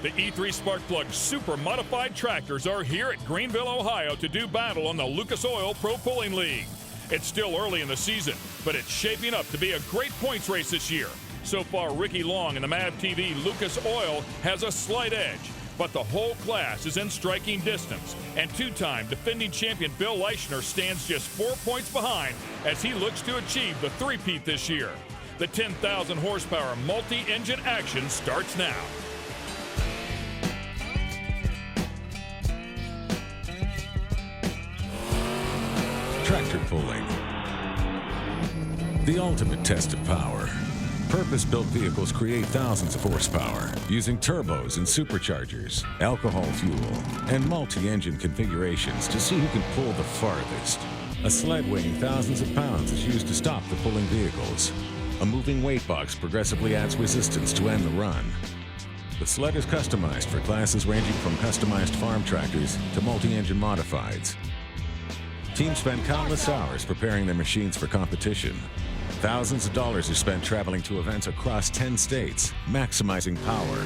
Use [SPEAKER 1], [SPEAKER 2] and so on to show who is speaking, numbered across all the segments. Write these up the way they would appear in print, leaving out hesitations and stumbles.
[SPEAKER 1] The E3 Sparkplug Super Modified Tractors are here at Greenville, Ohio to do battle on the Lucas Oil Pro Pulling League. It's still early in the season, but it's shaping up to be a great points race this year. So far, Ricky Long and the MAV TV Lucas Oil has a slight edge, but the whole class is in striking distance, and two-time defending champion Bill Leischner stands just 4 points behind as he looks to achieve the three-peat this year. The 10,000 horsepower multi-engine action starts now.
[SPEAKER 2] Tractor pulling. The ultimate test of power. Purpose-built vehicles create thousands of horsepower using turbos and superchargers, alcohol fuel, and multi-engine configurations to see who can pull the farthest. A sled weighing thousands of pounds is used to stop the pulling vehicles. A moving weight box progressively adds resistance to end the run. The sled is customized for classes ranging from customized farm tractors to multi-engine modifieds. Teams spend countless hours preparing their machines for competition. Thousands of dollars are spent traveling to events across 10 states, maximizing power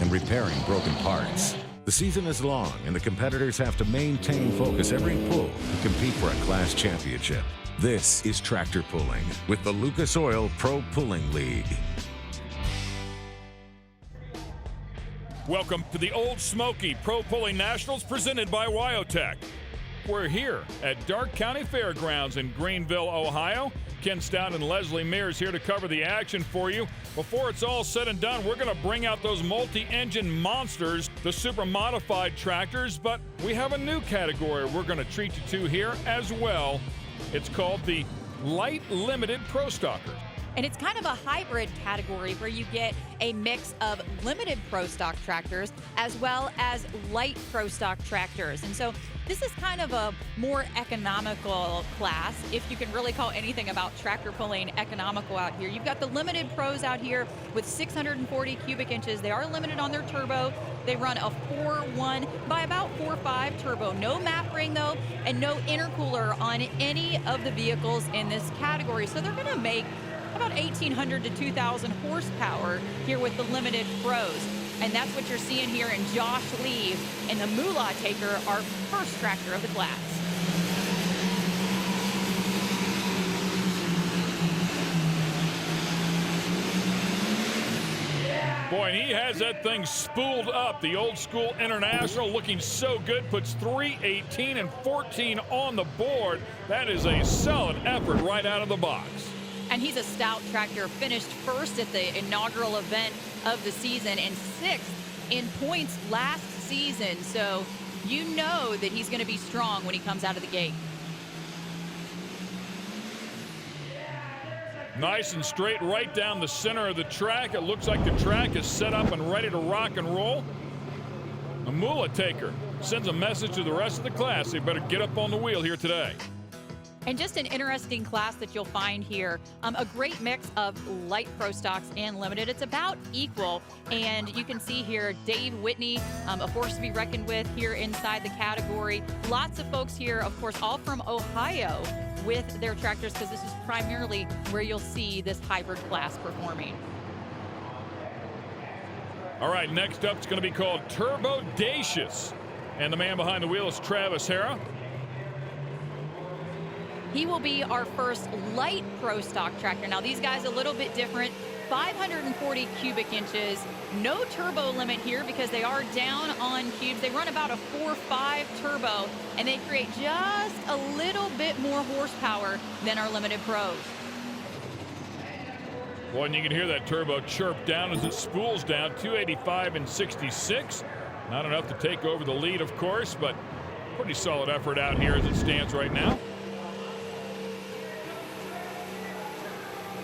[SPEAKER 2] and repairing broken parts. The season is long, and the competitors have to maintain focus every pull to compete for a class championship. This is tractor pulling with the Lucas Oil Pro Pulling League.
[SPEAKER 1] Welcome to the Old Smoky Pro Pulling Nationals presented by Wyotech. We're here at Dark County Fairgrounds in Greenville, Ohio. Ken Stout and Leslie Mears here to cover the action for you. Before it's all said and done, we're going to bring out those multi-engine monsters, the super modified tractors, but we have a new category we're going to treat you to here as well. It's called the Light Limited Pro Stocker.
[SPEAKER 3] And it's kind of a hybrid category where you get a mix of limited pro stock tractors as well as light pro stock tractors. And so this is kind of a more economical class, if you can really call anything about tractor pulling economical out here. You've got the limited pros out here with 640 cubic inches. They are limited on their turbo. They run a 4.1 by about 4.5 turbo. No map ring though, and no intercooler on any of the vehicles in this category. So they're gonna make about 1,800 to 2,000 horsepower here with the limited pros. And that's what you're seeing here in Josh Lee and the Moolah Taker, our first tractor of the class.
[SPEAKER 1] Boy, and he has that thing spooled up. The Old School International looking so good, puts 3:18 and 14 on the board. That is a solid effort right out of the box.
[SPEAKER 3] And he's a stout tractor, finished first at the inaugural event of the season and sixth in points last season. So you know that he's going to be strong when he comes out of the gate.
[SPEAKER 1] Nice and straight right down the center of the track. It looks like the track is set up and ready to rock and roll. The Moolah Taker sends a message to the rest of the class. They better get up on the wheel here today.
[SPEAKER 3] And just an interesting class that you'll find here. A great mix of light pro stocks and limited. It's about equal. And you can see here Dave Whitney, a force to be reckoned with here inside the category. Lots of folks here, of course, all from Ohio with their tractors, because this is primarily where you'll see this hybrid class performing.
[SPEAKER 1] All right, next up, it's going to be called Turbodacious. And the man behind the wheel is Travis Harrah.
[SPEAKER 3] He will be our first light pro stock tractor. Now these guys a little bit different, 540 cubic inches, no turbo limit here because they are down on cubes. They run about a 4.5 turbo and they create just a little bit more horsepower than our limited pros.
[SPEAKER 1] Boy, and you can hear that turbo chirp down as it spools down, 285 and 66. Not enough to take over the lead, of course, but pretty solid effort out here as it stands right now.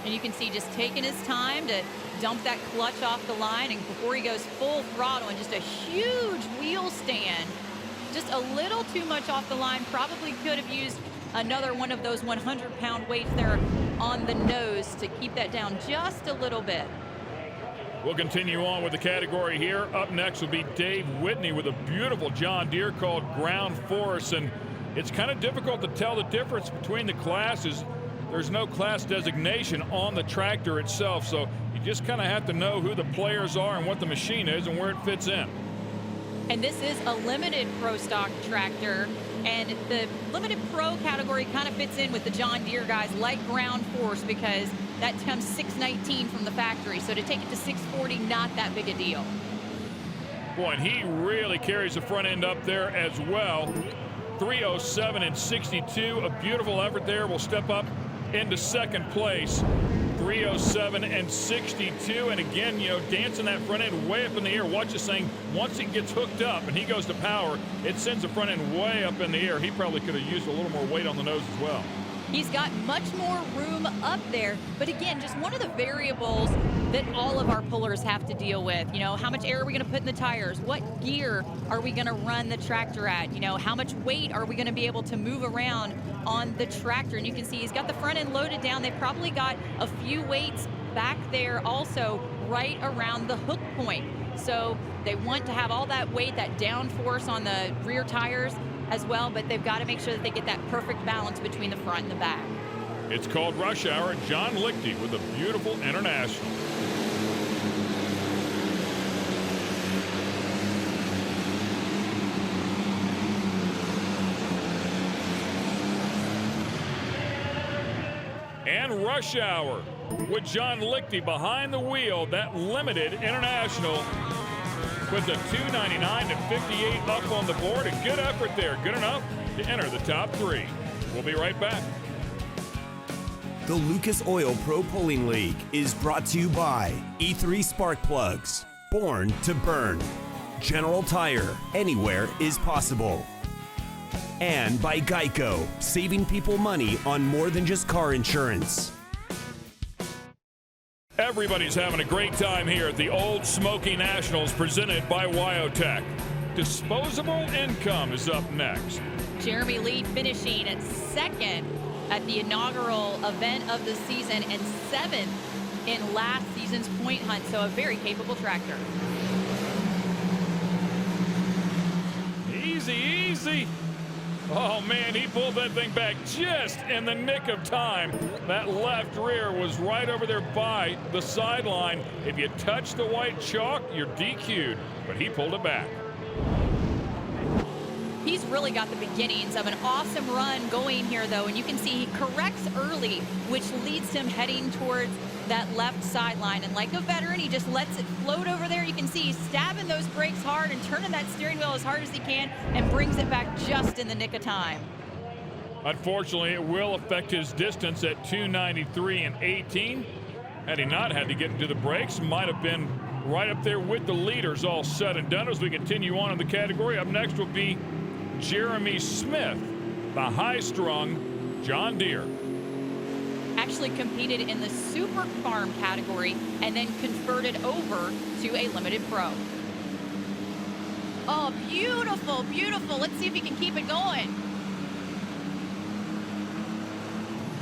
[SPEAKER 3] And you can see just taking his time to dump that clutch off the line, and before he goes full throttle, and just a huge wheel stand. Just a little too much off the line. Probably could have used another one of those 100-pound weights there on the nose to keep that down just a little bit.
[SPEAKER 1] We'll continue on with the category here. Up next will be Dave Whitney with a beautiful John Deere called Ground Force, and it's kind of difficult to tell the difference between the classes. There's no class designation on the tractor itself, so you You just kind of have to know who the players are and what the machine is and where it fits in.
[SPEAKER 3] And this is a limited pro stock tractor, and the limited pro category kind of fits in with the John Deere guys, light ground force, because that comes 619 from the factory. So to take it to 640, not that big a deal.
[SPEAKER 1] Boy, and he really carries the front end up there as well. 307 and 62, a beautiful effort there. Will step up into second place. 307 and 62, and again, you know, dancing that front end way up in the air. Watch this thing, once it gets hooked up and he goes to power, it sends the front end way up in the air. He probably could have used a little more weight on the nose as well.
[SPEAKER 3] He's got much more room up there, but again, just one of the variables that all of our pullers have to deal with. You know, how much air are we going to put in the tires? What gear are we going to run the tractor at? You know, how much weight are we going to be able to move around on the tractor? And you can see he's got the front end loaded down. They probably got a few weights back there also right around the hook point. So they want to have all that weight, that down force on the rear tires as well, but they've got to make sure that they get that perfect balance between the front and the back.
[SPEAKER 1] It's called Rush Hour. John Lichty with a beautiful International. And Rush Hour with John Lichty behind the wheel. That limited International with the 299 to 58 up on the board. A good effort there. Good enough to enter the top three. We'll be right back.
[SPEAKER 4] The Lucas Oil Pro Pulling League is brought to you by E3 Spark Plugs, born to burn. General Tire, anywhere is possible. And by Geico, saving people money on more than just car insurance.
[SPEAKER 1] Everybody's having a great time here at the Old Smoky Nationals presented by Wyotech. Disposable income is up next.
[SPEAKER 3] Jeremy Lee finishing at second at the inaugural event of the season and seventh in last season's point hunt, so a very capable tractor.
[SPEAKER 1] Easy, easy. Oh, man, he pulled that thing back just in the nick of time. That left rear was right over there by the sideline. If you touch the white chalk, you're DQ'd, but he pulled it back.
[SPEAKER 3] He's really got the beginnings of an awesome run going here, though, and you can see he corrects early, which leads him heading towards that left sideline. And like a veteran, he just lets it float over there. You can see he's stabbing those brakes hard and turning that steering wheel as hard as he can and brings it back just in the nick of time.
[SPEAKER 1] Unfortunately, it will affect his distance at 293 and 18. Had he not had to get into the brakes, might have been right up there with the leaders all said and done. As we continue on in the category, up next will be Jeremy Smith, the high-strung John Deere.
[SPEAKER 3] Actually competed in the Super Farm category and then converted over to a Limited Pro. Oh, beautiful, beautiful. Let's see if he can keep it going.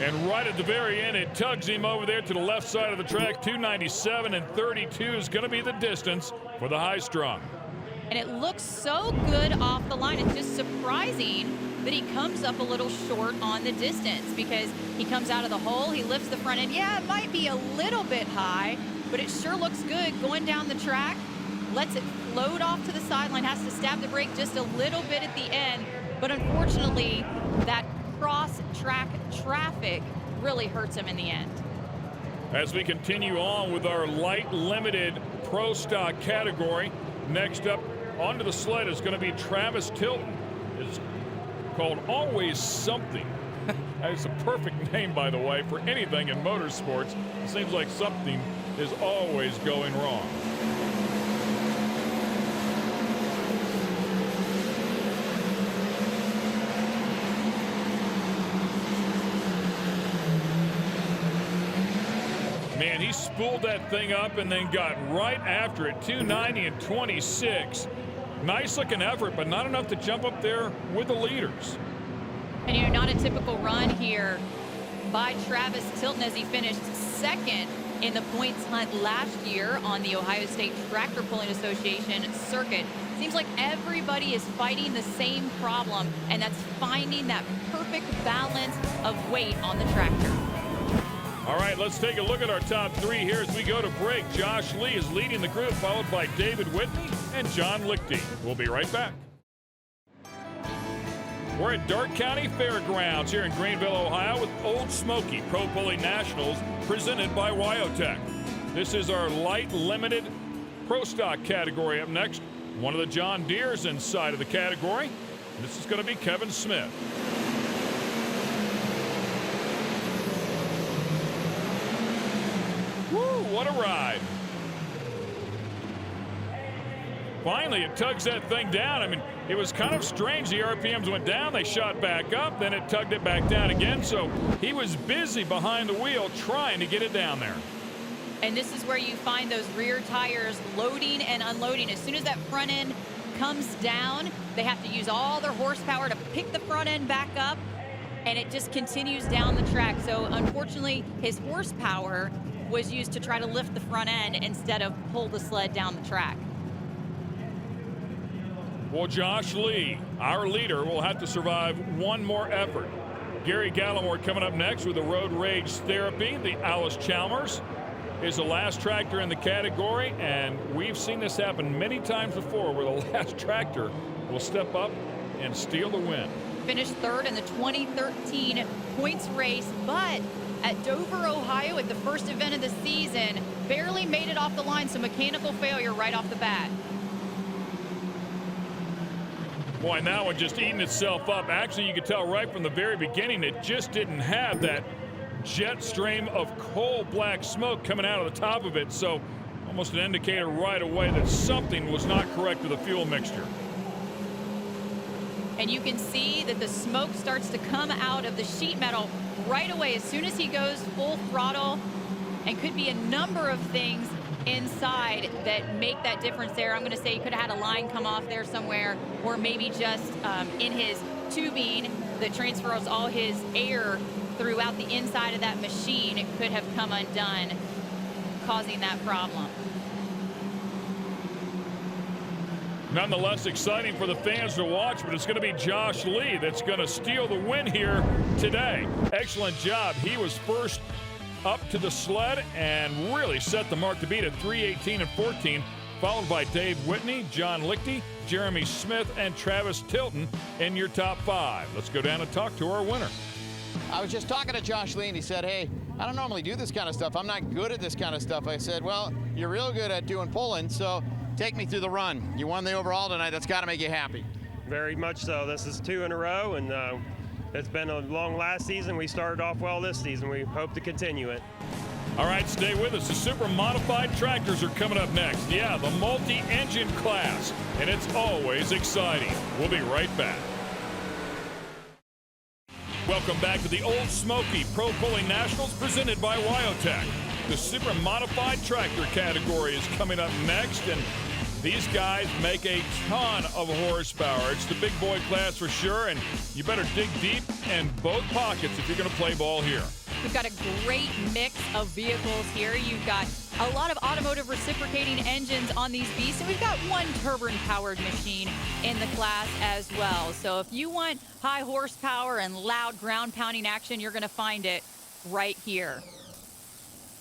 [SPEAKER 1] And right at the very end, it tugs him over there to the left side of the track. 297 and 32 is going to be the distance for the high-strung.
[SPEAKER 3] And it looks so good off the line. It's just surprising that he comes up a little short on the distance because he comes out of the hole, he lifts the front end. Yeah, it might be a little bit high, but it sure looks good going down the track. Lets it float off to the sideline, has to stab the brake just a little bit at the end. But unfortunately, that cross-track traffic really hurts him in the end.
[SPEAKER 1] As we continue on with our light limited pro stock category, next up onto the sled is going to be Travis Tilton. It's called Always Something. It's a perfect name, by the way, for anything in motorsports. It seems like something is always going wrong. Man, he spooled that thing up and then got right after it. 290 and 26. Nice looking effort, but not enough to jump up there with the leaders.
[SPEAKER 3] And you know, not a typical run here by Travis Tilton as he finished second in the points hunt last year on the Ohio State Tractor Pulling Association circuit. Seems like everybody is fighting the same problem, and that's finding that perfect balance of weight on the tractor.
[SPEAKER 1] All right, let's take a look at our top three here as we go to break. Josh Lee is leading the group, followed by David Whitney and John Lichty. We'll be right back. We're at Darke County Fairgrounds here in Greenville, Ohio with Old Smoky Pro Pulling Nationals presented by Wyotech. This is our light limited Pro Stock category. Up next, one of the John Deeres inside of the category. This is going to be Kevin Smith. Woo, what a ride. Finally, it tugs that thing down. I mean, it was kind of strange. The RPMs went down, they shot back up, then it tugged it back down again. So he was busy behind the wheel trying to get it down there.
[SPEAKER 3] And this is where you find those rear tires loading and unloading. As soon as that front end comes down, they have to use all their horsepower to pick the front end back up, and it just continues down the track. So unfortunately, his horsepower was used to try to lift the front end instead of pull the sled down the track.
[SPEAKER 1] Well, Josh Lee, our leader, will have to survive one more effort. Gary Gallimore coming up next with the Road Rage Therapy. The Alice Chalmers is the last tractor in the category, and we've seen this happen many times before where the last tractor will step up and steal the win.
[SPEAKER 3] Finished third in the 2013 points race, but at Dover, Ohio, at the first event of the season, barely made it off the line, so mechanical failure right off the bat.
[SPEAKER 1] Boy, now one just eating itself up. Actually, you could tell right from the very beginning it just didn't have that jet stream of coal black smoke coming out of the top of it. So almost an indicator right away that something was not correct with the fuel mixture.
[SPEAKER 3] And you can see that the smoke starts to come out of the sheet metal right away as soon as he goes full throttle, and could be a number of things inside that make that difference there. I'm going to say he could have had a line come off there somewhere, or maybe just in his tubing that transfers all his air throughout the inside of that machine. It could have come undone, causing that problem.
[SPEAKER 1] Nonetheless, exciting for the fans to watch, but it's going to be Josh Lee that's going to steal the win here today. Excellent job. He was first up to the sled and really set the mark to beat at 3:18 and 14, followed by Dave Whitney, John Lichty, Jeremy Smith, and Travis Tilton in your top five. Let's go down and talk to our winner.
[SPEAKER 5] I was just talking to Josh Lee, and he said, hey, I don't normally do this kind of stuff. I'm not good at this kind of stuff. I said, well, you're real good at doing pulling, so take me through the run. You won the overall tonight. That's got to make you happy.
[SPEAKER 6] Very much so. This is 2 in a row, and it's been a long last season. We started off well this season. We hope to continue it.
[SPEAKER 1] All right, stay with us. The super modified tractors are coming up next. Yeah, the multi-engine class, and it's always exciting. We'll be right back. Welcome back to the Old Smoky Pro Pulling Nationals presented by Wyotech. The super modified tractor category is coming up next, and these guys make a ton of horsepower. It's the big boy class for sure, and you better dig deep in both pockets if you're going to play ball here.
[SPEAKER 3] We've got a great mix of vehicles here. You've got a lot of automotive reciprocating engines on these beasts, and we've got one turbine-powered machine in the class as well. So if you want high horsepower and loud ground-pounding action, you're going to find it right here.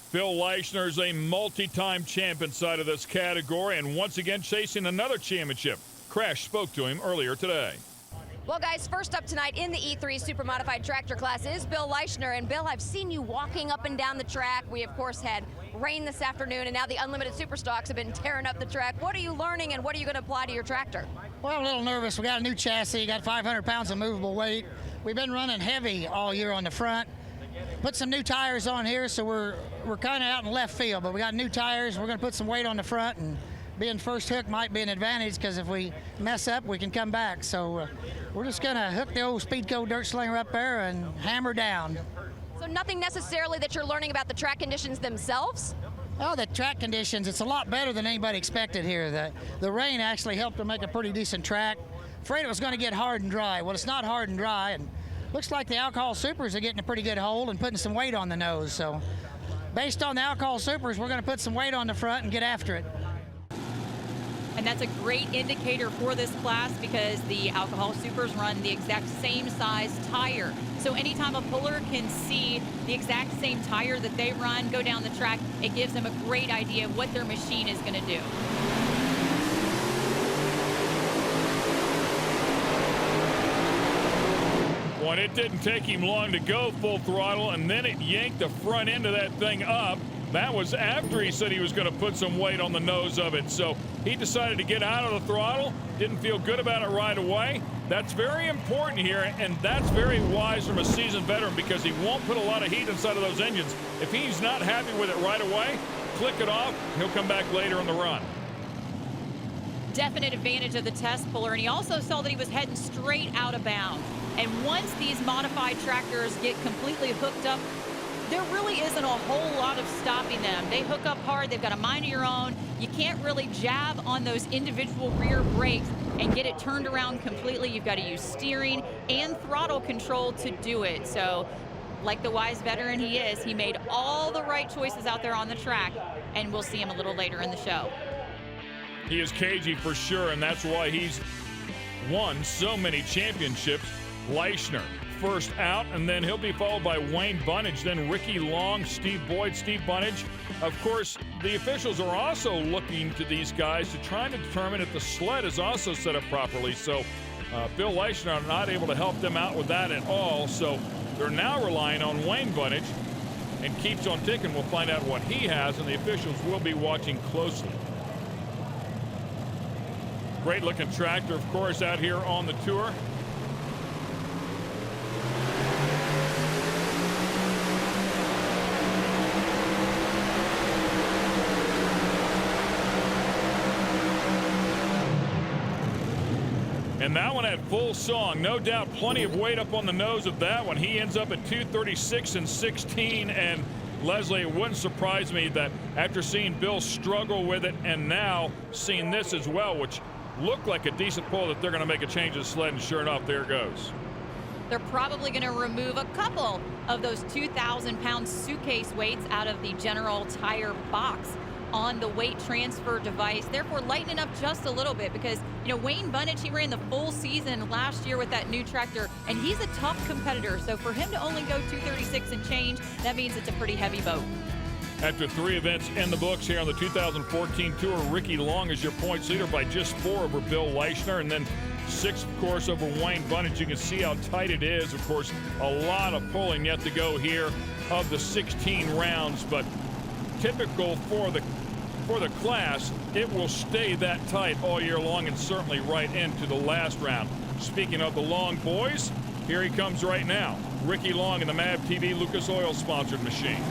[SPEAKER 1] Phil Leishner is a multi-time champ inside of this category, and once again chasing another championship. Crash spoke to him earlier today.
[SPEAKER 7] Well, guys, first up tonight in the E3 Super Modified Tractor class is Bill Leishner. And Bill, I've seen you walking up and down the track. We, of course, had rain this afternoon, and now the Unlimited Super Stocks have been tearing up the track. What are you learning, and what are you going to apply to your tractor?
[SPEAKER 8] Well, I'm a little nervous. We got a new chassis, got 500 pounds of movable weight. We've been running heavy all year on the front. Put some new tires on here, so we're kind of out in left field, but we got new tires. We're going to put some weight on the front, and being first hook might be an advantage, because if we mess up, we can come back. So we're just going to hook the old Speedco dirt slinger up there and hammer down.
[SPEAKER 7] So nothing necessarily that you're learning about the track conditions themselves?
[SPEAKER 8] Oh, the track conditions, it's a lot better than anybody expected here. The rain actually helped to make a pretty decent track. Afraid it was going to get hard and dry. Well, it's not hard and dry, and looks like the Alcohol Supers are getting a pretty good hold and putting some weight on the nose. So based on the Alcohol Supers, we're going to put some weight on the front and get after it.
[SPEAKER 3] And that's a great indicator for this class because the Alcohol Supers run the exact same size tire. So anytime a puller can see the exact same tire that they run go down the track, it gives them a great idea of what their machine is going to do.
[SPEAKER 1] Well, it didn't take him long to go full throttle, and then it yanked the front end of that thing up. That was after he said he was going to put some weight on the nose of it. So he decided to get out of the throttle, didn't feel good about it right away. That's very important here, and that's very wise from a seasoned veteran because he won't put a lot of heat inside of those engines. If he's not happy with it right away, click it off, he'll come back later in the run.
[SPEAKER 3] Definite advantage of the test puller, and he also saw that he was heading straight out of bounds. And once these modified tractors get completely hooked up, there really isn't a whole lot of stopping them. They hook up hard, they've got a mind of your own. You can't really jab on those individual rear brakes and get it turned around completely. You've got to use steering and throttle control to do it. So, like the wise veteran he is, he made all the right choices out there on the track, and we'll see him a little later in the show.
[SPEAKER 1] He is cagey for sure, and that's why he's won so many championships. Leishner first out, and then he'll be followed by Wayne Bunnage, then Ricky Long, Steve Boyd, Steve Bunnage. Of course, the officials are also looking to these guys to try to determine if the sled is also set up properly. So Bill Leishner not able to help them out with that at all. So they're now relying on Wayne Bunnage, and keeps on ticking. We'll find out what he has, and the officials will be watching closely. Great looking tractor, of course, out here on the tour. And that one had full song. No doubt plenty of weight up on the nose of that one. He ends up at 236 and 16. And Leslie, it wouldn't surprise me that after seeing Bill struggle with it and now seeing this as well, which looked like a decent pull, that they're going to make a change to the sled, and sure enough, there it goes.
[SPEAKER 3] They're probably going to remove a couple of those 2,000-pound suitcase weights out of the general tire box on the weight transfer device, therefore lightening up just a little bit because, you know, Wayne Bunnage, he ran the full season last year with that new tractor, and he's a tough competitor. So for him to only go 236 and change, that means it's a pretty heavy boat.
[SPEAKER 1] After 3 events in the books here on the 2014 Tour, Ricky Long is your points leader by just 4 over Bill Leishner, and then 6, of course, over Wayne Bunnage. You can see how tight it is. Of course, a lot of pulling yet to go here of the 16 rounds, but typical for the class, it will stay that tight all year long, and certainly right into the last round. Speaking of the Long boys, here he comes right now. Ricky Long in the MAV TV Lucas Oil sponsored machine.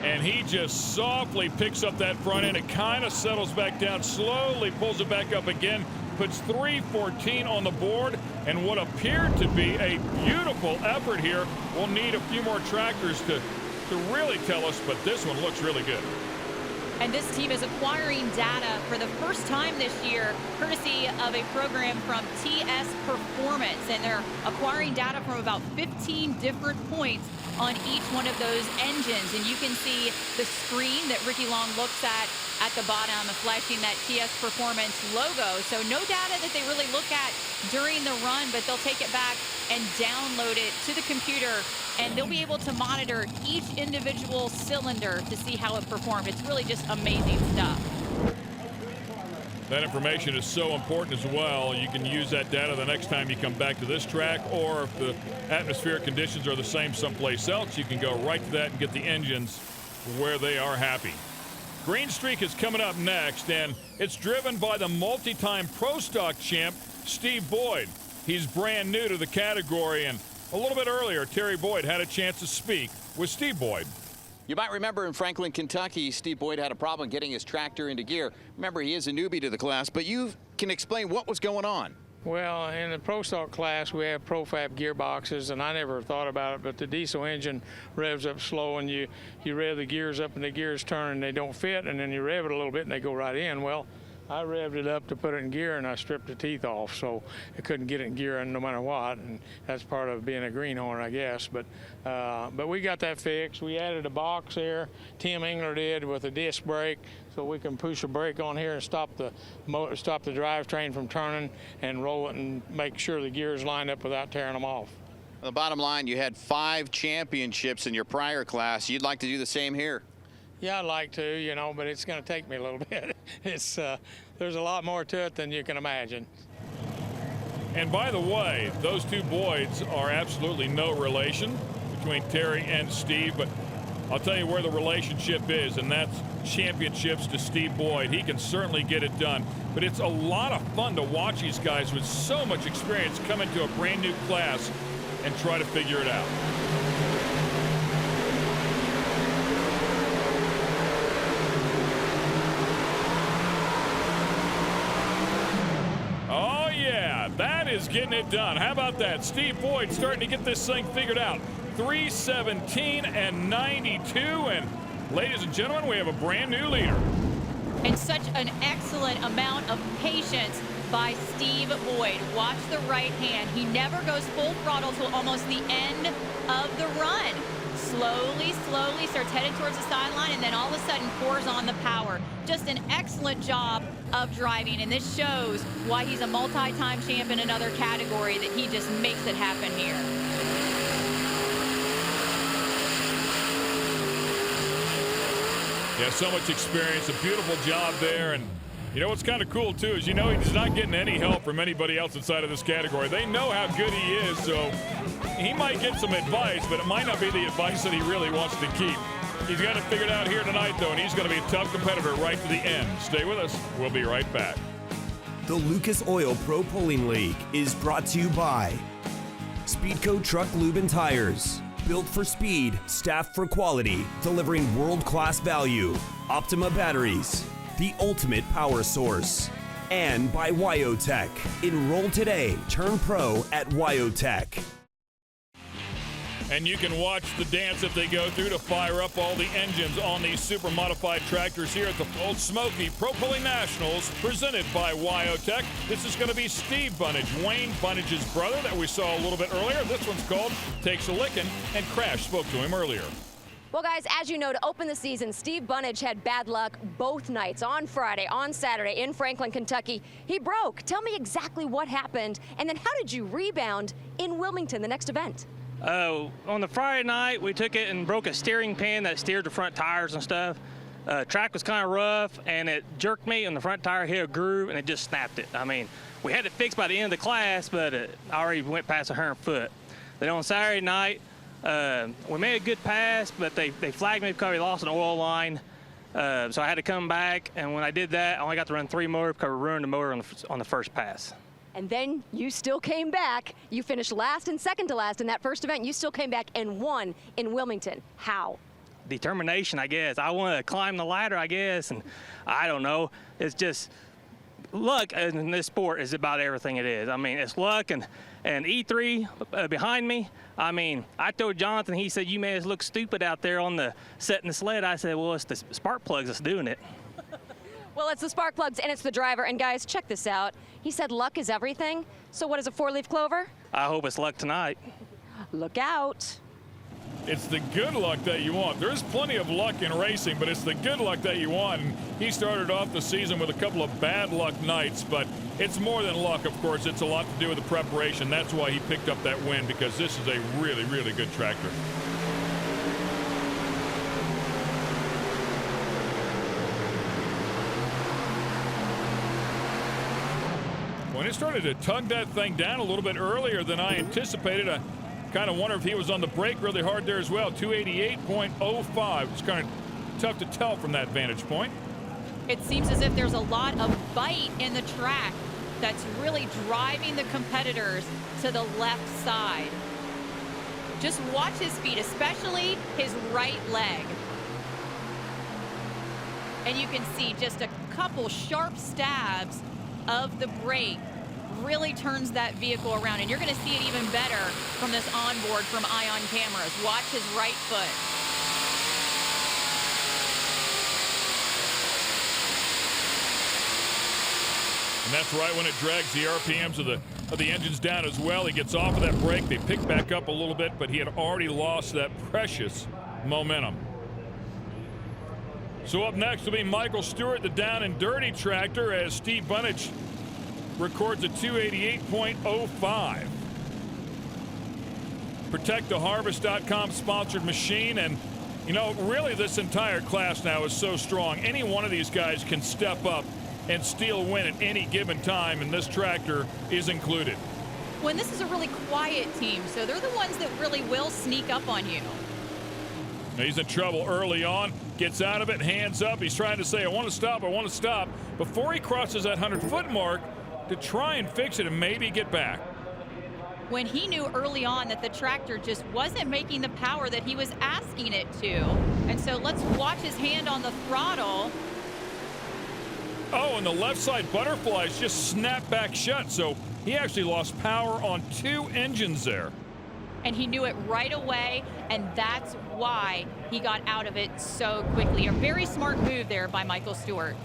[SPEAKER 1] And he just softly picks up that front end. It kind of settles back down, slowly pulls it back up again, puts 3:14 on the board, and what appeared to be a beautiful effort here. We'll need a few more tractors to really tell us, but this one looks really good.
[SPEAKER 3] And this team is acquiring data for the first time this year, courtesy of a program from TS Performance. And they're acquiring data from about 15 different points on each one of those engines. And you can see the screen that Ricky Long looks at the bottom, flashing that TS Performance logo. So no data that they really look at during the run, but they'll take it back and download it to the computer, and they'll be able to monitor each individual cylinder to see how it performed. It's really just amazing stuff.
[SPEAKER 1] That information is so important as well. You can use that data the next time you come back to this track, or if the atmospheric conditions are the same someplace else, you can go right to that and get the engines where they are happy. Green Streak is coming up next, and it's driven by the multi-time Pro Stock champ, Steve Boyd. He's brand new to the category, and a little bit earlier, Terry Boyd had a chance to speak with Steve Boyd.
[SPEAKER 5] You might remember in Franklin, Kentucky, Steve Boyd had a problem getting his tractor into gear. Remember, he is a newbie to the class, but you can explain what was going on.
[SPEAKER 9] Well, in the Pro Stock class, we have Profab gearboxes, and I never thought about it, but the diesel engine revs up slow, and you rev the gears up, and the gears turn, and they don't fit, and then you rev it a little bit, and they go right in. Well, I revved it up to put it in gear, and I stripped the teeth off, so I couldn't get it in gear no matter what, and that's part of being a greenhorn, I guess. But we got that fixed. We added a box there, Tim Engler did, with a disc brake, so we can push a brake on here and stop the drivetrain from turning and roll it and make sure the gears line up without tearing them off.
[SPEAKER 5] The bottom line, you had 5 championships in your prior class. You'd like to do the same here?
[SPEAKER 9] Yeah, I'd like to, you know, but it's going to take me a little bit. It's there's a lot more to it than you can imagine.
[SPEAKER 1] And by the way, those two Boyds are absolutely no relation between Terry and Steve, but I'll tell you where the relationship is, and that's championships to Steve Boyd. He can certainly get it done, but it's a lot of fun to watch these guys with so much experience come into a brand new class and try to figure it out. That is getting it done. How about that? Steve Boyd starting to get this thing figured out. 3:17 and 92. And ladies and gentlemen, we have a brand new leader.
[SPEAKER 3] And such an excellent amount of patience by Steve Boyd. Watch the right hand. He never goes full throttle till almost the end of the run. Slowly starts headed towards the sideline, and then all of a sudden pours on the power. Just an excellent job of driving, and this shows why he's a multi-time champ in another category, that he just makes it happen here.
[SPEAKER 1] Yeah, so much experience, a beautiful job there. And you know what's kind of cool too is, you know, he's not getting any help from anybody else inside of this category. They know how good he is, so he might get some advice, but it might not be the advice that he really wants to keep. He's got it figured out here tonight, though, and he's going to be a tough competitor right to the end. Stay with us. We'll be right back.
[SPEAKER 4] The Lucas Oil Pro Pulling League is brought to you by Speedco Truck Lube and Tires. Built for speed, staffed for quality, delivering world-class value. Optima Batteries, the ultimate power source. And by Wyotech. Enroll today. Turn pro at Wyotech.
[SPEAKER 1] And you can watch the dance that they go through to fire up all the engines on these super modified tractors here at the Old Smoky Pro Pulling Nationals, presented by Wyotech. This is going to be Steve Bunnage, Wayne Bunnage's brother that we saw a little bit earlier. This one's called Takes a Lickin', and Crash spoke to him earlier.
[SPEAKER 7] Well, guys, as you know, to open the season, Steve Bunnage had bad luck both nights, on Friday, on Saturday in Franklin, Kentucky. He broke. Tell me exactly what happened, and then how did you rebound in Wilmington, the next event?
[SPEAKER 10] On the Friday night, we took it and broke a steering pin that steered the front tires and stuff. Track was kind of rough, and it jerked me, and the front tire hit a groove, and it just snapped it. I mean, we had it fixed by the end of the class, but I already went past 100 foot. Then on Saturday night, we made a good pass, but they flagged me because we lost an oil line. So I had to come back, and when I did that, I only got to run 3 more because we ruined the motor on the first pass.
[SPEAKER 7] And then you still came back. You finished last and second to last in that first event. You still came back and won in Wilmington. How?
[SPEAKER 10] Determination, I guess. I want to climb the ladder, I guess, and I don't know. It's just luck in this sport is about everything it is. I mean, it's luck, and E3 behind me. I mean, I told Jonathan, he said, you made us look stupid out there on the setting the sled. I said, well, it's the spark plugs that's doing it.
[SPEAKER 7] Well, it's the spark plugs and it's the driver. And guys, check this out. He said luck is everything. So what is a 4-leaf clover?
[SPEAKER 10] I hope it's luck tonight.
[SPEAKER 7] Look out.
[SPEAKER 1] It's the good luck that you want. There's plenty of luck in racing, but it's the good luck that you want. And he started off the season with a couple of bad luck nights, but it's more than luck, of course. It's a lot to do with the preparation. That's why he picked up that win, because this is a really, really good tractor. When it started to tug that thing down a little bit earlier than I anticipated, I kind of wonder if he was on the brake really hard there as well. 288.05. It's kind of tough to tell from that vantage point.
[SPEAKER 3] It seems as if there's a lot of bite in the track that's really driving the competitors to the left side. Just watch his feet, especially his right leg. And you can see just a couple sharp stabs of the brake really turns that vehicle around, and you're going to see it even better from this onboard from Ion cameras. Watch his right foot.
[SPEAKER 1] And that's right when it drags the RPMs of the engines down as well. He gets off of that brake. They pick back up a little bit, but he had already lost that precious momentum. So up next will be Michael Stewart, the down and dirty tractor, as Steve Bunich records a 288.05. ProtectTheHarvest.com sponsored machine, and you know, really this entire class now is so strong. Any one of these guys can step up and steal a win at any given time, and this tractor is included.
[SPEAKER 3] When this is a really quiet team, so they're the ones that really will sneak up on you.
[SPEAKER 1] Now he's in trouble early on, gets out of it, hands up. He's trying to say, I want to stop, before he crosses that 100-foot mark to try and fix it and maybe get back.
[SPEAKER 3] When he knew early on that the tractor just wasn't making the power that he was asking it to. And so let's watch his hand on the throttle.
[SPEAKER 1] Oh, and the left side butterflies just snapped back shut, so he actually lost power on 2 engines there.
[SPEAKER 3] And he knew it right away, and that's why he got out of it so quickly. A very smart move there by Michael Stewart.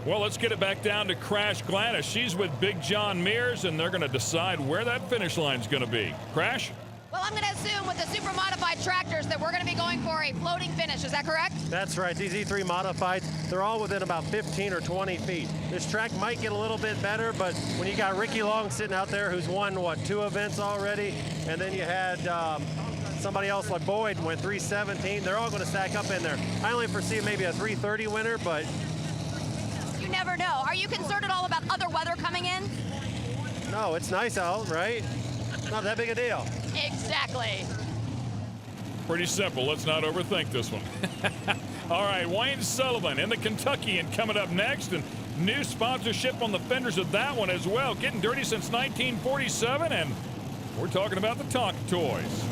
[SPEAKER 1] Well, let's get it back down to Crash Gladys. She's with Big John Mears, and they're going to decide where that finish line's going to be. Crash?
[SPEAKER 7] Well, I'm going to assume with the super modified tractors that we're going to be going for a floating finish. Is that correct?
[SPEAKER 11] That's right. These E3 modifieds, they're all within about 15 or 20 feet. This track might get a little bit better, but when you got Ricky Long sitting out there who's won, 2 events already, and then you had somebody else like Boyd went 317, they're all going to stack up in there. I only foresee maybe a 330 winner, but
[SPEAKER 7] you never know. Are you concerned at all about other weather coming in?
[SPEAKER 11] no, it's nice out, right? Not that big a deal.
[SPEAKER 7] Exactly.
[SPEAKER 1] Pretty simple. Let's not overthink this one. All right, Wayne Sullivan in the Kentuckian coming up next, and new sponsorship on the fenders of that one as well. Getting dirty since 1947, and we're talking about the Tonka toys.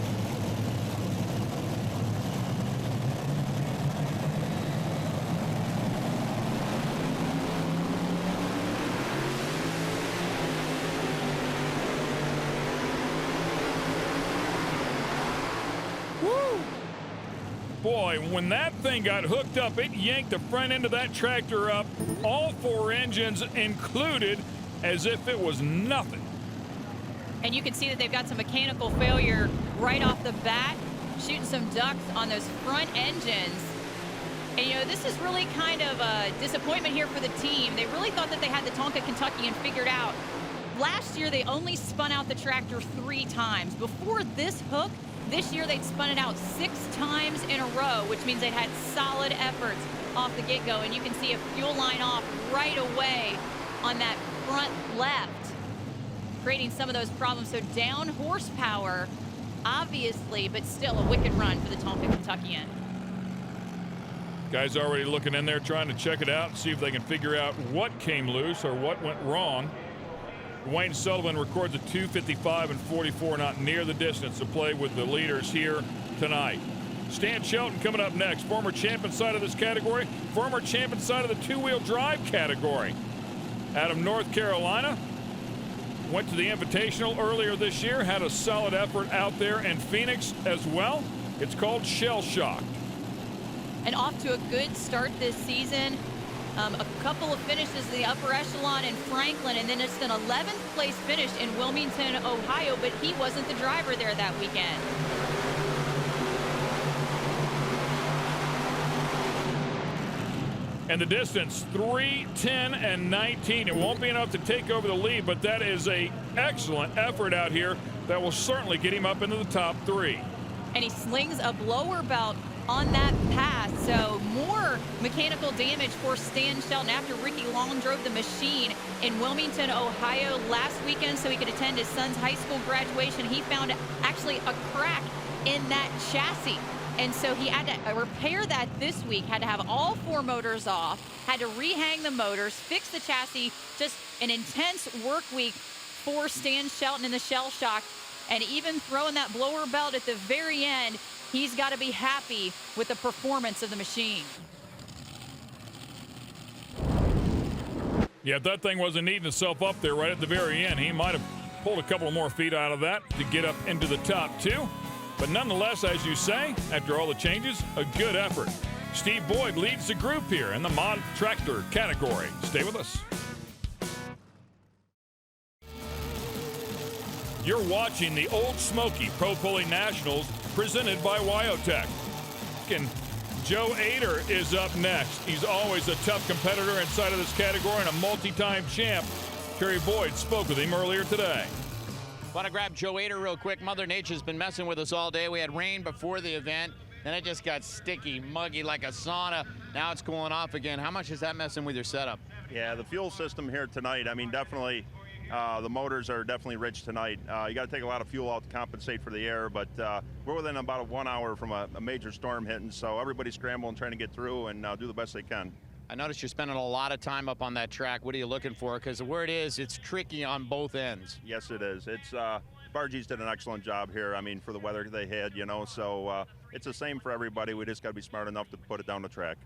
[SPEAKER 1] Boy, when that thing got hooked up, it yanked the front end of that tractor up, all 4 engines included, as if it was nothing.
[SPEAKER 3] And you can see that they've got some mechanical failure right off the bat, shooting some ducts on those front engines. And, you know, this is really kind of a disappointment here for the team. They really thought that they had the Tonka Kentuckian figured out. Last year, they only spun out the tractor 3 times. Before this hook, this year they'd spun it out 6 times in a row, which means they'd had solid efforts off the get-go. And you can see a fuel line off right away on that front left, creating some of those problems. So down horsepower, obviously, but still a wicked run for the Tonka Kentuckian.
[SPEAKER 1] Guys already looking in there, trying to check it out and see if they can figure out what came loose or what went wrong. Wayne Sullivan records a 2:55 and 44, not near the distance to play with the leaders here tonight. Stan Shelton coming up next, former champion side of this category, former champion side of the 2-wheel drive category. Out of North Carolina, went to the Invitational earlier this year, had a solid effort out there in Phoenix as well. It's called Shell Shock.
[SPEAKER 3] And off to a good start this season. A couple of finishes in the upper echelon in Franklin, and then it's an 11th place finish in Wilmington, Ohio, but he wasn't the driver there that weekend.
[SPEAKER 1] And the distance, 3, 10, and 19. It won't be enough to take over the lead, but that is an excellent effort out here that will certainly get him up into the top 3.
[SPEAKER 3] And he slings a blower belt on that pass, so more mechanical damage for Stan Shelton after Ricky Long drove the machine in Wilmington, Ohio last weekend so he could attend his son's high school graduation. He found actually a crack in that chassis, and so he had to repair that this week, had to have all 4 motors off, had to rehang the motors, fix the chassis. Just an intense work week for Stan Shelton in the Shell Shock, and even throwing that blower belt at the very end, he's got to be happy with the performance of the machine.
[SPEAKER 1] Yeah, if that thing wasn't neating itself up there right at the very end, he might have pulled a couple more feet out of that to get up into the top 2. But nonetheless, as you say, after all the changes, a good effort. Steve Boyd leads the group here in the mod tractor category. Stay with us. You're watching the Old Smoky Pro Pulling Nationals presented by Wyotech. And Joe Ader is up next. He's always a tough competitor inside of this category and a multi-time champ. Terry Boyd spoke with him earlier today.
[SPEAKER 5] Want to grab Joe Ader real quick. Mother Nature's been messing with us all day. We had rain before the event, then it just got sticky, muggy like a sauna. Now it's cooling off again. How much is that messing with your setup?
[SPEAKER 12] Yeah, the fuel system here tonight, I mean, definitely the motors are definitely rich tonight. You got to take a lot of fuel out to compensate for the air, but we're within about 1 hour from a major storm hitting, so everybody's scrambling, trying to get through and do the best they can.
[SPEAKER 5] I noticed you're spending a lot of time up on that track. What are you looking for? Because the word is it's tricky on both ends.
[SPEAKER 12] Yes, it is. It's Bargees did an excellent job here. I mean, for the weather they had, you know, so it's the same for everybody. We just got to be smart enough to put it down the track.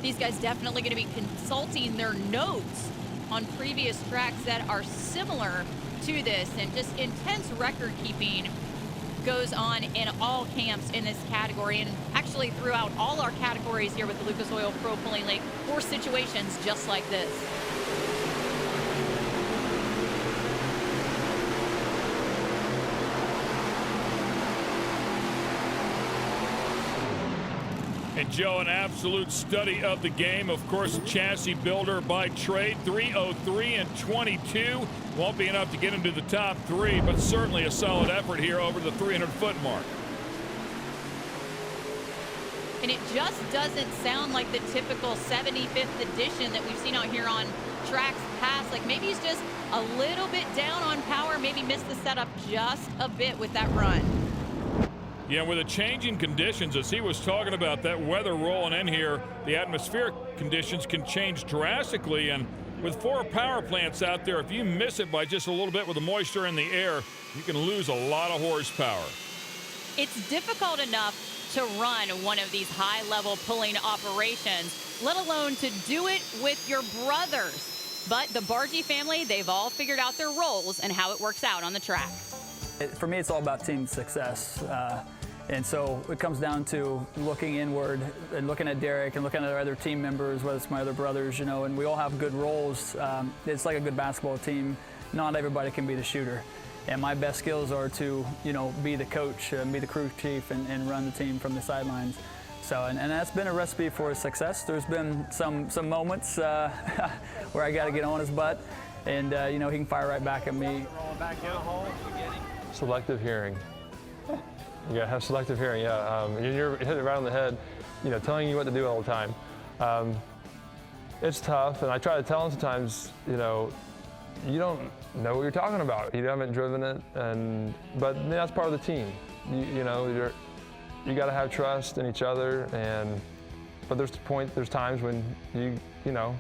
[SPEAKER 3] These guys definitely going to be consulting their notes on previous tracks that are similar to this, and just intense record keeping goes on in all camps in this category, and actually throughout all our categories here with the Lucas Oil Pro Pulling League for situations just like this.
[SPEAKER 1] And Joe, an absolute study of the game. Of course, chassis builder by trade, 3:03 and 22. Won't be enough to get into the top three, but certainly a solid effort here over the 300-foot mark.
[SPEAKER 3] And it just doesn't sound like the typical 75th edition that we've seen out here on tracks past. Like maybe he's just a little bit down on power, maybe missed the setup just a bit with that run.
[SPEAKER 1] Yeah, with the changing conditions, as he was talking about, that weather rolling in here, the atmospheric conditions can change drastically. And with 4 power plants out there, if you miss it by just a little bit with the moisture in the air, you can lose a lot of horsepower.
[SPEAKER 3] It's difficult enough to run one of these high-level pulling operations, let alone to do it with your brothers. But the Bargee family, they've all figured out their roles and how it works out on the track.
[SPEAKER 13] For me, it's all about team success. And so it comes down to looking inward and looking at Derek and looking at our other team members, whether it's my other brothers, you know, and we all have good roles. It's like a good basketball team. Not everybody can be the shooter. And my best skills are to, you know, be the coach, be the crew chief, and run the team from the sidelines. So, and that's been a recipe for success. There's been some moments where I got to get on his butt, and, you know, he can fire right back at me.
[SPEAKER 14] Selective hearing. You gotta have selective hearing, yeah. You're hit it right on the head, you know, telling you what to do all the time. It's tough, and I try to tell them sometimes, you know, you don't know what you're talking about. You haven't driven it, but that's part of the team. You know, you gotta have trust in each other, but there's times when you know,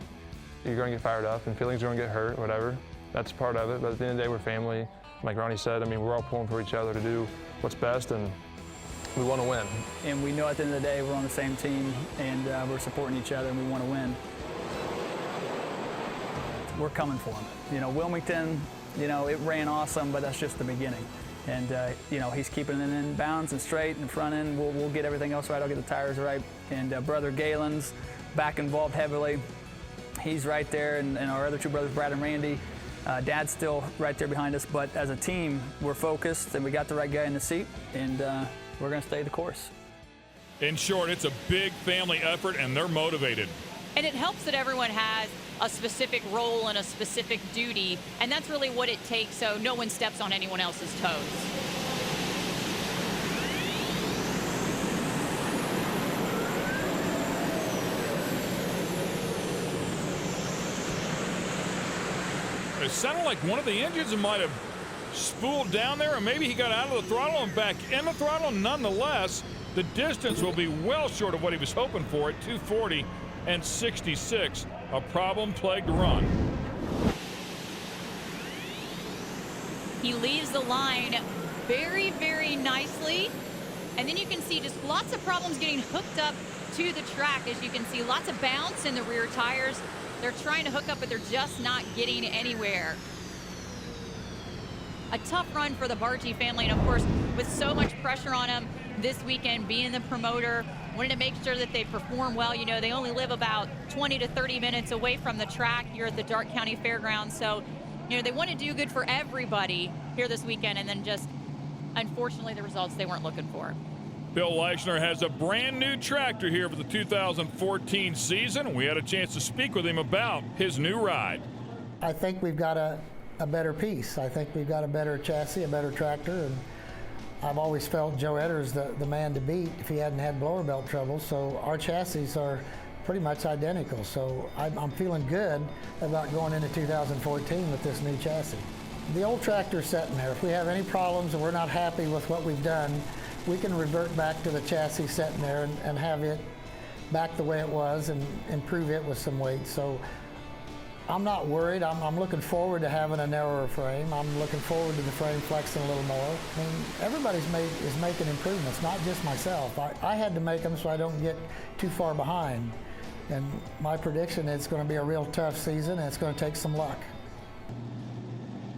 [SPEAKER 14] you're gonna get fired up and feelings are gonna get hurt, whatever. That's part of it, but at the end of the day, we're family. Like Ronnie said, I mean, we're all pulling for each other to do what's best, and we want to win.
[SPEAKER 13] And we know at the end of the day we're on the same team, and we're supporting each other, and we want to win. We're coming for him. You know, Wilmington, you know, it ran awesome, but that's just the beginning. And, you know, he's keeping it in bounds and straight and front end. We'll get everything else right. I'll get the tires right. And brother Galen's back involved heavily. He's right there, and our other 2 brothers, Brad and Randy. Dad's still right there behind us, but as a team, we're focused and we got the right guy in the seat, and we're going to stay the course.
[SPEAKER 1] In short, it's a big family effort, and they're motivated.
[SPEAKER 3] And it helps that everyone has a specific role and a specific duty, and that's really what it takes so no one steps on anyone else's toes.
[SPEAKER 1] It sounded like one of the engines might have spooled down there, or maybe he got out of the throttle and back in the throttle. Nonetheless, the distance will be well short of what he was hoping for at 240 and 66. A problem-plagued run.
[SPEAKER 3] He leaves the line very, very nicely. And then you can see just lots of problems getting hooked up to the track. As you can see, lots of bounce in the rear tires. They're trying to hook up, but they're just not getting anywhere. A tough run for the Bargee family, and of course, with so much pressure on them this weekend, being the promoter, wanted to make sure that they perform well. You know, they only live about 20 to 30 minutes away from the track here at the Darke County Fairgrounds, so you know, they want to do good for everybody here this weekend, and then just, unfortunately, the results they weren't looking for.
[SPEAKER 1] Bill Leischner has a brand new tractor here for the 2014 season. We had a chance to speak with him about his new ride.
[SPEAKER 15] I think we've got a better piece. I think we've got a better chassis, a better tractor, and I've always felt Joe Etter's the man to beat if he hadn't had blower belt trouble. So our chassis are pretty much identical. So I'm feeling good about going into 2014 with this new chassis. The old tractor's sitting there. If we have any problems and we're not happy with what we've done, we can revert back to the chassis sitting there and have it back the way it was and improve it with some weight. So I'm not worried. I'm looking forward to having a narrower frame. I'm looking forward to the frame flexing a little more. I mean, everybody's is making improvements, not just myself. I had to make them so I don't get too far behind. And my prediction is it's going to be a real tough season, and it's going to take some luck.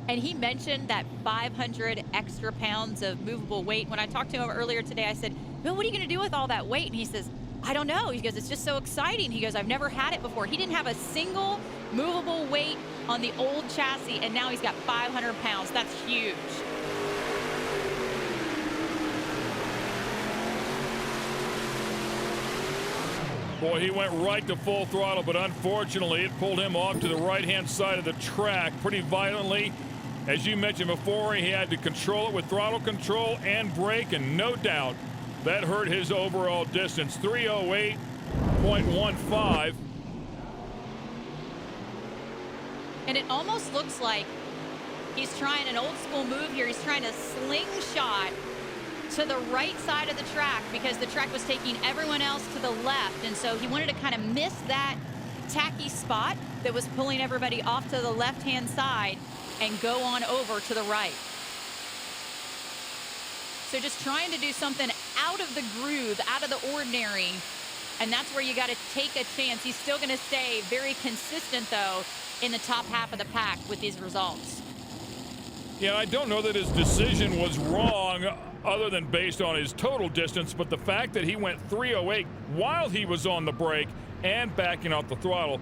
[SPEAKER 3] And he mentioned that 500 extra pounds of movable weight. When I talked to him earlier today, I said, Bill, what are you going to do with all that weight? And he says, I don't know. He goes, it's just so exciting. He goes, I've never had it before. He didn't have a single movable weight on the old chassis, and now he's got 500 pounds. That's huge.
[SPEAKER 1] Boy, he went right to full throttle, but unfortunately it pulled him off to the right-hand side of the track pretty violently. As you mentioned before, he had to control it with throttle control and brake, and no doubt that hurt his overall distance. 308.15.
[SPEAKER 3] And it almost looks like he's trying an old school move here. He's trying to slingshot to the right side of the track because the track was taking everyone else to the left. And so he wanted to kind of miss that tacky spot that was pulling everybody off to the left-hand side and go on over to the right. So just trying to do something out of the groove, out of the ordinary. And that's where you got to take a chance. He's still going to stay very consistent, though, in the top half of the pack with these results.
[SPEAKER 1] Yeah, I don't know that his decision was wrong other than based on his total distance, but the fact that he went 308 while he was on the brake and backing off the throttle,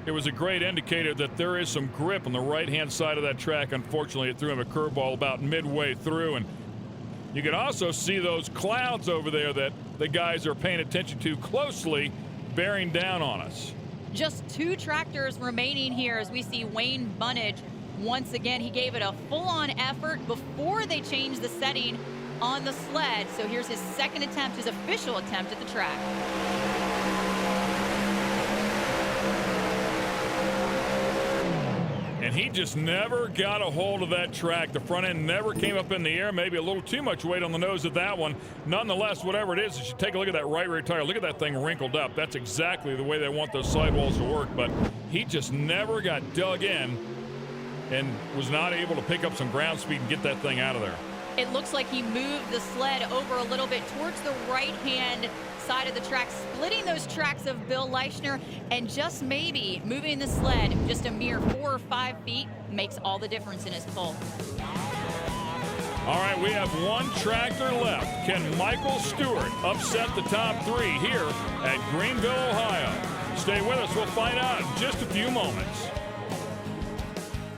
[SPEAKER 1] it was a great indicator that there is some grip on the right-hand side of that track. Unfortunately, it threw him a curveball about midway through, and you can also see those clouds over there that the guys are paying attention to closely bearing down on us.
[SPEAKER 3] Just 2 tractors remaining here as we see Wayne Bunnage. Once again, he gave it a full-on effort before they changed the setting on the sled. So here's his second attempt, his official attempt at the track.
[SPEAKER 1] And he just never got a hold of that track. The front end never came up in the air. Maybe a little too much weight on the nose of that one. Nonetheless, whatever it is, you should take a look at that right rear tire. Look at that thing wrinkled up. That's exactly the way they want those sidewalls to work. But he just never got dug in and was not able to pick up some ground speed and get that thing out of there.
[SPEAKER 3] It looks like he moved the sled over a little bit towards the right-hand side of the track, splitting those tracks of Bill Leischner, and just maybe moving the sled just a mere 4 or 5 feet makes all the difference in his pull.
[SPEAKER 1] All right, we have one tractor left. Can Michael Stewart upset the top 3 here at Greenville, Ohio? Stay with us. We'll find out in just a few moments.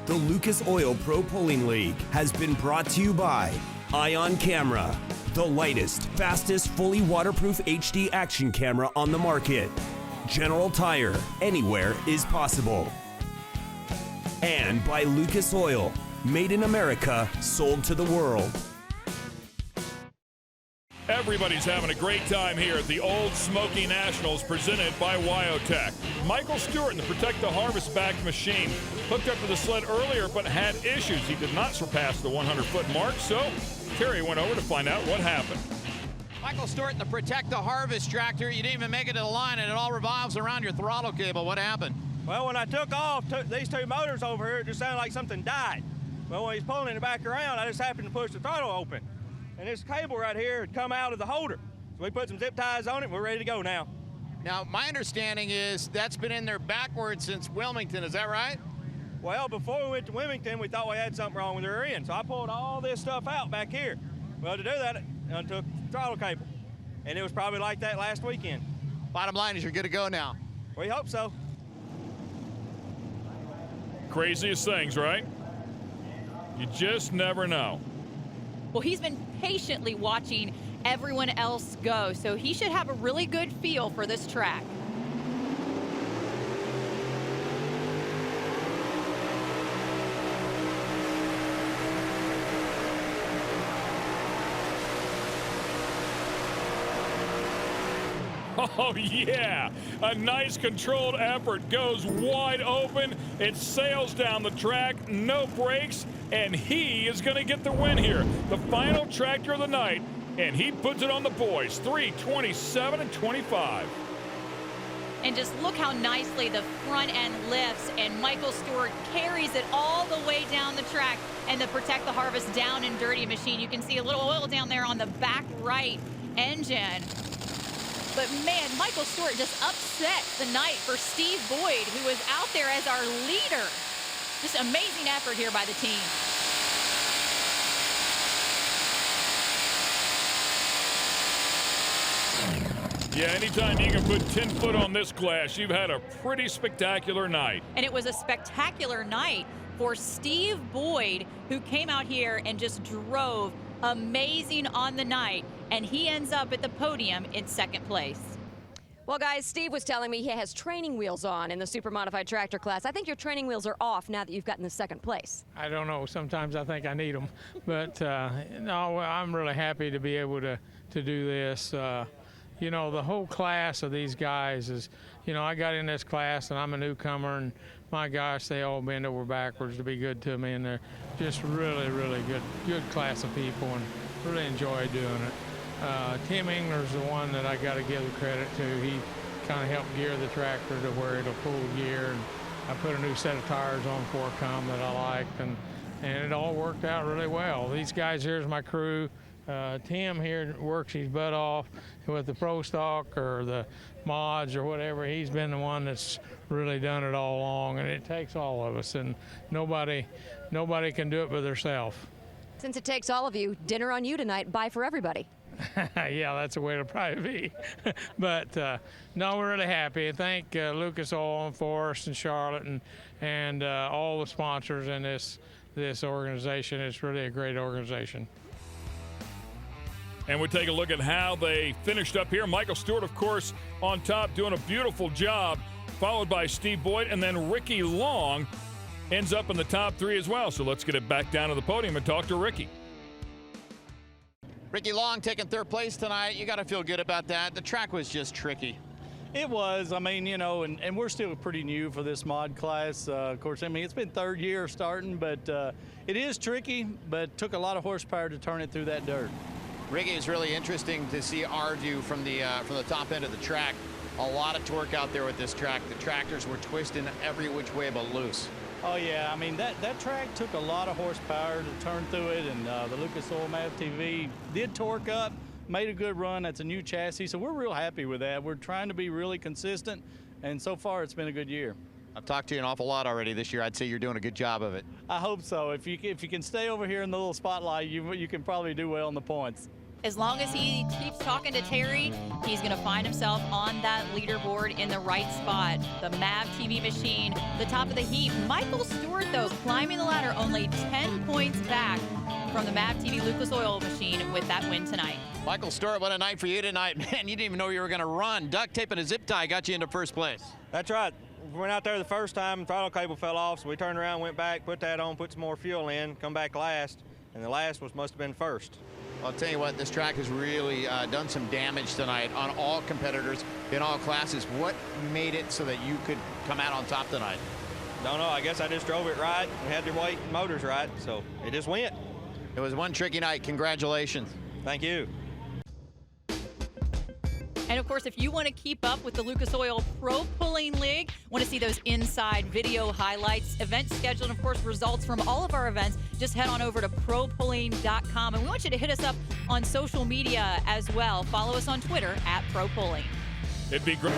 [SPEAKER 4] The Lucas Oil Pro Pulling League has been brought to you by Ion Camera, the lightest, fastest, fully waterproof HD action camera on the market. General Tire, anywhere is possible. And by Lucas Oil, made in America, sold to the world.
[SPEAKER 1] Everybody's having a great time here at the Old Smoky Nationals presented by Wyotech. Michael Stewart in the Protect the Harvest back machine hooked up to the sled earlier but had issues. He did not surpass the 100-foot mark, so Terry went over to find out what happened.
[SPEAKER 5] Michael Stewart in the Protect the Harvest tractor. You didn't even make it to the line, and it all revolves around your throttle cable. What happened?
[SPEAKER 16] Well, when I took off these 2 motors over here, it just sounded like something died. Well, when he's pulling it back around, I just happened to push the throttle open. And this cable right here had come out of the holder. So we put some zip ties on it, and we're ready to go now.
[SPEAKER 5] Now, my understanding is that's been in there backwards since Wilmington. Is that right?
[SPEAKER 16] Well, before we went to Wilmington, we thought we had something wrong with the rear end. So I pulled all this stuff out back here. Well, to do that, I untook the throttle cable. And it was probably like that last weekend.
[SPEAKER 5] Bottom line is you're good to go now.
[SPEAKER 16] We hope so.
[SPEAKER 1] Craziest things, right? You just never know.
[SPEAKER 3] Well, he's been patiently watching everyone else go, so he should have a really good feel for this track.
[SPEAKER 1] Oh, yeah. A nice controlled effort goes wide open. It sails down the track, no brakes, and he is going to get the win here. The final tractor of the night, and he puts it on the boys, 3:27 and 25.
[SPEAKER 3] And just look how nicely the front end lifts, and Michael Stewart carries it all the way down the track. And the Protect the Harvest down and dirty machine, you can see a little oil down there on the back right engine. But man, Michael Stewart just upset the night for Steve Boyd, who was out there as our leader. Just amazing effort here by the team.
[SPEAKER 1] Yeah, anytime you can put 10 foot on this class, you've had a pretty spectacular night.
[SPEAKER 3] And it was a spectacular night for Steve Boyd, who came out here and just drove amazing on the night, and he ends up at the podium in second place.
[SPEAKER 7] Well, guys, Steve was telling me he has training wheels on in the super modified tractor class. I think your training wheels are off now that you've gotten the second place.
[SPEAKER 9] I don't know. Sometimes I think I need them. But, no, I'm really happy to be able to do this. You know, the whole class of these guys is, you know, I got in this class and I'm a newcomer, and my gosh, they all bend over backwards to be good to me, and they're just really, really good class of people, and really enjoy doing it. Tim Engler's the one that I got to give the credit to. He kind of helped gear the tractor to where it'll pull gear, and I put a new set of tires on for it that I liked, and it all worked out really well. These guys here is my crew. Tim here works his butt off with the Pro Stock or the mods or whatever. He's been the one that's really done it all along, and it takes all of us, and nobody can do it by themselves.
[SPEAKER 7] Since it takes all of you, dinner on you tonight. Bye for everybody.
[SPEAKER 9] Yeah, that's the way it'll probably be. But no, we're really happy. Thank Lucas Oil and Forrest and Charlotte and all the sponsors in this organization. It's really a great organization.
[SPEAKER 1] And we take a look at how they finished up here. Michael Stewart, of course, on top, doing a beautiful job, followed by Steve Boyd, and then Ricky Long ends up in the top three as well. So let's get it back down to the podium and talk to Ricky.
[SPEAKER 5] Ricky Long taking third place tonight. You got to feel good about that. The track was just tricky.
[SPEAKER 17] It was. I mean, you know, and we're still pretty new for this mod class. Of course, I mean, it's been third year starting, but it is tricky, but took a lot of horsepower to turn it through that dirt.
[SPEAKER 5] Ricky, is really interesting to see our view from the top end of the track. A lot of torque out there with this track. The tractors were twisting every which way but loose.
[SPEAKER 17] Oh yeah, I mean that track took a lot of horsepower to turn through it, and the Lucas Oil MAV TV did torque up, made a good run. That's a new chassis, so we're real happy with that. We're trying to be really consistent, and so far it's been a good year.
[SPEAKER 5] I've talked to you an awful lot already this year. I'd say you're doing a good job of it.
[SPEAKER 17] I hope so. If you can stay over here in the little spotlight, you can probably do well in the points.
[SPEAKER 3] As long as he keeps talking to Terry, he's going to find himself on that leaderboard in the right spot. The MAV TV machine, the top of the heap. Michael Stewart, though, climbing the ladder, only 10 points back from the MAV TV Lucas Oil machine with that win tonight.
[SPEAKER 5] Michael Stewart, what a night for you tonight. Man, you didn't even know you were going to run. Duct tape and a zip tie got you into first place.
[SPEAKER 16] That's right. We went out there the first time, throttle cable fell off, so we turned around, went back, put that on, put some more fuel in, come back last, and the last must have been first.
[SPEAKER 5] I'll tell you what, this track has really done some damage tonight on all competitors in all classes. What made it so that you could come out on top tonight?
[SPEAKER 16] Don't know. I guess I just drove it right and had the weight and motors right, so it just went.
[SPEAKER 5] It was one tricky night. Congratulations.
[SPEAKER 16] Thank you.
[SPEAKER 3] And of course, if you want to keep up with the Lucas Oil Pro Pulling League, want to see those inside video highlights, event schedule, and of course, results from all of our events, just head on over to propulling.com. And we want you to hit us up on social media as well. Follow us on Twitter @ProPulling.
[SPEAKER 1] It'd be great.